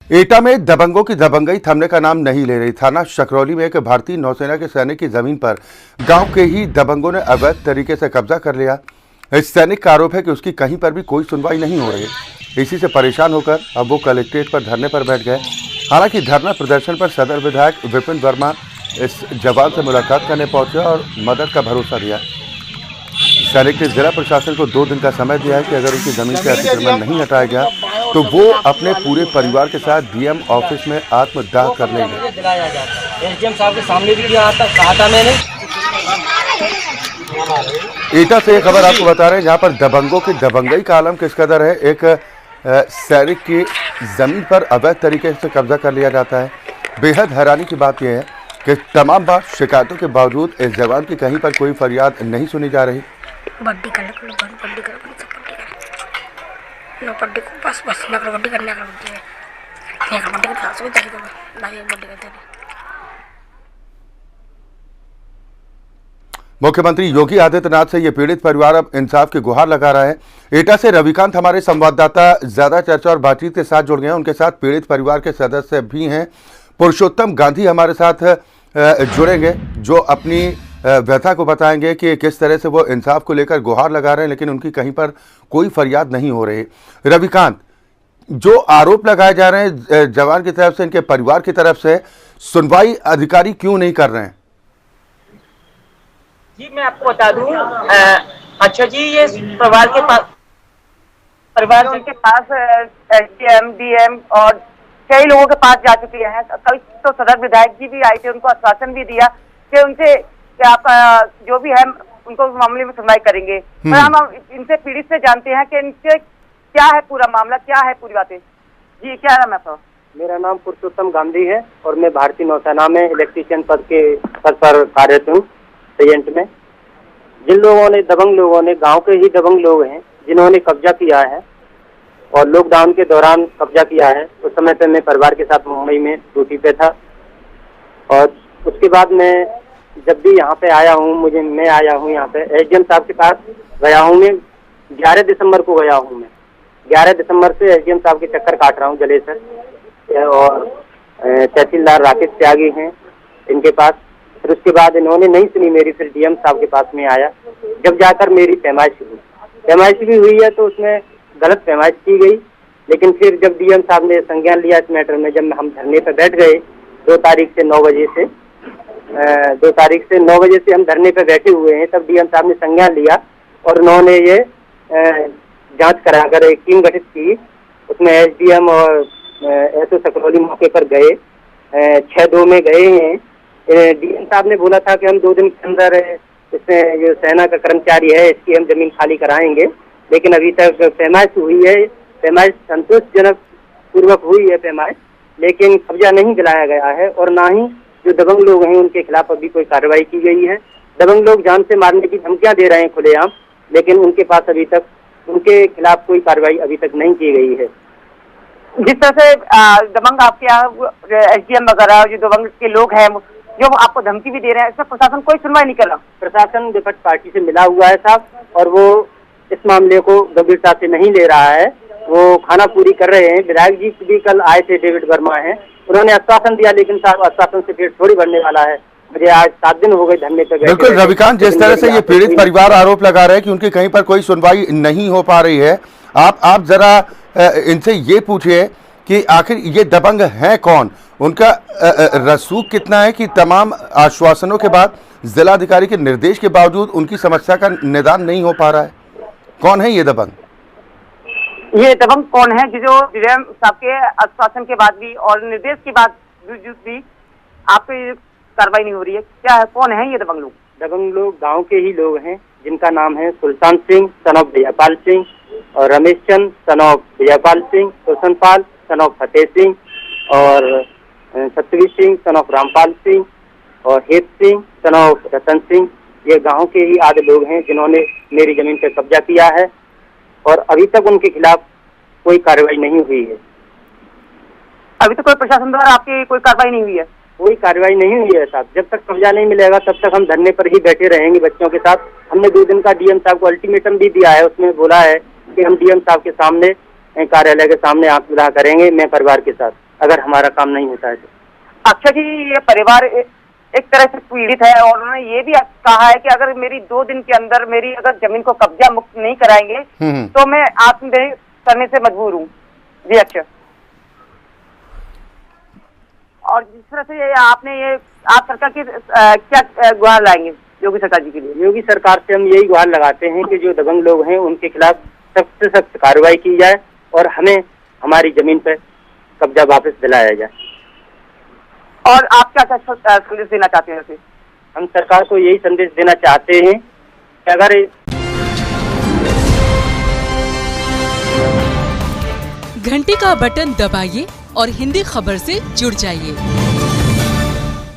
एटा में दबंगों की दबंगई थमने का नाम नहीं ले रही। थाना शकरौली में एक भारतीय नौसेना के सैनिक की जमीन पर गांव के ही दबंगों ने अवैध तरीके से कब्जा कर लिया। इस सैनिक का आरोप है कि उसकी कहीं पर भी कोई सुनवाई नहीं हो रही। इसी से परेशान होकर अब वो कलेक्ट्रेट पर धरने पर बैठ गए। हालांकि धरना प्रदर्शन पर सदर विधायक विपिन वर्मा इस जवान से मुलाकात करने पहुंचे और मदद का भरोसा दिया। सैनिक ने जिला प्रशासन को 2 दिन का समय दिया है कि अगर उनकी जमीन से अतिक्रमण नहीं हटाया गया तो वो अपने पूरे परिवार के साथ डीएम ऑफिस में आत्मदाह कर लेंगे। एसडीएम साहब के सामने भी कहा था मैंने। एटा से ये खबर आपको बता रहे हैं जहां पर दबंगों की दबंगई का आलम किस कदर है। एक सैनिक की जमीन पर अवैध तरीके से कब्जा कर लिया जाता है। बेहद हैरानी की बात यह है कि तमाम बार शिकायतों के बावजूद इस जवान की कहीं पर कोई फरियाद नहीं सुनी जा रही। मुख्यमंत्री योगी आदित्यनाथ से ये पीड़ित परिवार अब इंसाफ की गुहार लगा रहा है। एटा से रविकांत हमारे संवाददाता ज्यादा चर्चा और बातचीत के साथ जुड़ गए हैं। उनके साथ पीड़ित परिवार के सदस्य भी हैं। पुरुषोत्तम गांधी हमारे साथ जुड़ेंगे जो अपनी व्यथा को बताएंगे कि किस तरह से वो इंसाफ को लेकर गुहार लगा रहे हैं, लेकिन उनकी कहीं पर कोई फरियाद नहीं हो रही। रविकांत, जो आरोप लगाए जा रहे हैं जवान की तरफ से, इनके परिवार की तरफ से, सुनवाई अधिकारी क्यों नहीं कर रहे हैं? जी मैं आपको बता दूं, अच्छा जी, ये परिवार के पास एसडीएम डीएम और कई लोगों के पास जा चुके हैं। कल तो सदर विधायक जी भी आए थे, उनको आश्वासन भी दिया कि उनसे कि आप जो भी है उनको मामले में सुनवाई करेंगे। पर हम इनसे पीड़ित से जानते हैं कि इनसे क्या है पूरा मामला, क्या है पूरी बातें। जी क्या नाम है आपका? मेरा नाम पुरुषोत्तम गांधी है और मैं भारतीय नौसेना में इलेक्ट्रीशियन पद पर कार्यरत हूँ एजेंट में। जिन लोगों ने दबंग लोगों ने, गांव के ही दबंग लोग हैं जिन्होंने कब्जा किया है और लॉकडाउन के दौरान कब्जा किया है। उस समय पे मैं परिवार के साथ मुंबई में ड्यूटी पे था और उसके बाद मैं जब भी यहाँ पे आया हूँ, मैं आया हूँ यहाँ पे एसडीएम साहब के पास गया हूँ। मैं 11 दिसंबर को गया हूँ। मैं 11 दिसंबर से एसडीएम साहब के चक्कर काट रहा हूँ जलेसर, और तहसीलदार राकेश त्यागी हैं इनके पास। फिर उसके बाद इन्होंने नहीं सुनी मेरी, फिर डीएम साहब के पास में आया। जब जाकर मेरी पैमाइश भी हुई है तो उसमें गलत पैमाइश की गई। लेकिन फिर जब डीएम साहब ने संज्ञान लिया इस मैटर में, जब हम धरने पर बैठ गए 2 तारीख से 9 बजे से 2 तारीख से 9 बजे से हम धरने पर बैठे हुए हैं, तब डीएम साहब ने संज्ञान लिया और उन्होंने ये जांच कराकर एक टीम गठित की। उसमें एसडीएम और एसओ सकरौली मौके पर गए, 6-2 में गए हैं। डीएम साहब ने बोला था कि हम 2 दिन के अंदर इसमें जो सेना का कर्मचारी है इसकी हम जमीन खाली कराएंगे, लेकिन अभी तक पैमाइश हुई है, पैमाइश संतोषजनक पूर्वक हुई है पैमाइश, लेकिन कब्जा नहीं दिलाया गया है और ना ही जो दबंग लोग हैं उनके खिलाफ अभी कोई कार्रवाई की गई है। दबंग लोग जान से मारने की धमकियां दे रहे हैं खुलेआम, लेकिन उनके पास अभी तक उनके खिलाफ कोई कार्रवाई अभी तक नहीं की गई है। जिस तरह से दबंग आपके यहाँ एसडीएम वगैरह जो दबंग के लोग हैं जो आपको धमकी भी दे रहे हैं, इसमें प्रशासन कोई सुनवाई नहीं कर रहा। प्रशासन विपक्ष पार्टी से मिला हुआ है साहब, और वो इस मामले को गंभीरता से नहीं ले रहा है। वो खाना पूरी कर रहे हैं। विधायक जी भी कल आए थे, डेविड वर्मा हैं, उन्होंने आश्वासन दिया, लेकिन साहब आश्वासन से पेट थोड़ी भरने वाला है। मुझे आज 7 दिन हो गए धरने पे। बिल्कुल रविकांत, जिस तरह से ये पीड़ित परिवार आरोप लगा रहे हैं कि उनकी कहीं पर कोई सुनवाई नहीं हो पा रही है, आप जरा इनसे ये पूछिए कि आखिर ये दबंग हैं कौन, उनका रसूख कितना है कि तमाम आश्वासनों के बाद, जिलाधिकारी के निर्देश के बावजूद उनकी समस्या का निदान नहीं हो पा रहा है। कौन है ये दबंग? ये दबंग कौन है जो डीएम साहब के आश्वासन के बाद भी और निर्देश के बाद भी आप पे कार्रवाई नहीं हो रही है? क्या है, कौन है ये दबंग लोग? दबंग लोग गांव के ही लोग हैं जिनका नाम है सुल्तान सिंह सन ऑफ भैयापाल सिंह, और Ramesh Chand son of Bhaiyapal Singh, Roshan Pal son of Fateh Singh, और सतवीर सिंह सन ऑफ रामपाल सिंह, और हेत सिंह सन ऑफ रतन सिंह। ये गांव के ही आधे लोग हैं जिन्होंने मेरी जमीन पर कब्जा किया है और अभी तक उनके खिलाफ कोई कार्रवाई नहीं हुई है। अभी तक कोई प्रशासन द्वारा आपकी कोई कार्रवाई नहीं हुई है? कोई कार्रवाई नहीं हुई है साहब। जब तक कब्जा नहीं मिलेगा तब तक हम धरने पर ही बैठे रहेंगे बच्चों के साथ। हमने 2 दिन का डीएम साहब को अल्टीमेटम भी दिया है, उसमें बोला है कि हम डीएम साहब के सामने, कार्यालय के सामने आत्मदाह करेंगे, मैं परिवार के साथ। अगर हमारा काम नहीं होता है तो। अक्षय जी, ये परिवार एक तरह से पीड़ित है और उन्होंने ये भी कहा है कि अगर मेरी 2 दिन के अंदर मेरी अगर जमीन को कब्जा मुक्त नहीं कराएंगे तो मैं आत्मदाह करने से मजबूर हूँ। जी अक्षय, और जिस तरह से आप सरकार की क्या गुहार लाएंगे योगी सरकार जी के लिए? योगी सरकार से हम यही गुहार लगाते हैं कि जो दबंग लोग हैं उनके खिलाफ सख्त से सख्त कार्रवाई की जाए और हमें हमारी जमीन पर कब्जा वापस दिलाया जाए। और आप क्या संदेश देना चाहते हैं उसे? हम सरकार को यही संदेश देना चाहते हैं कि अगर घंटी का बटन दबाइए और हिंदी खबर से जुड़ जाइए।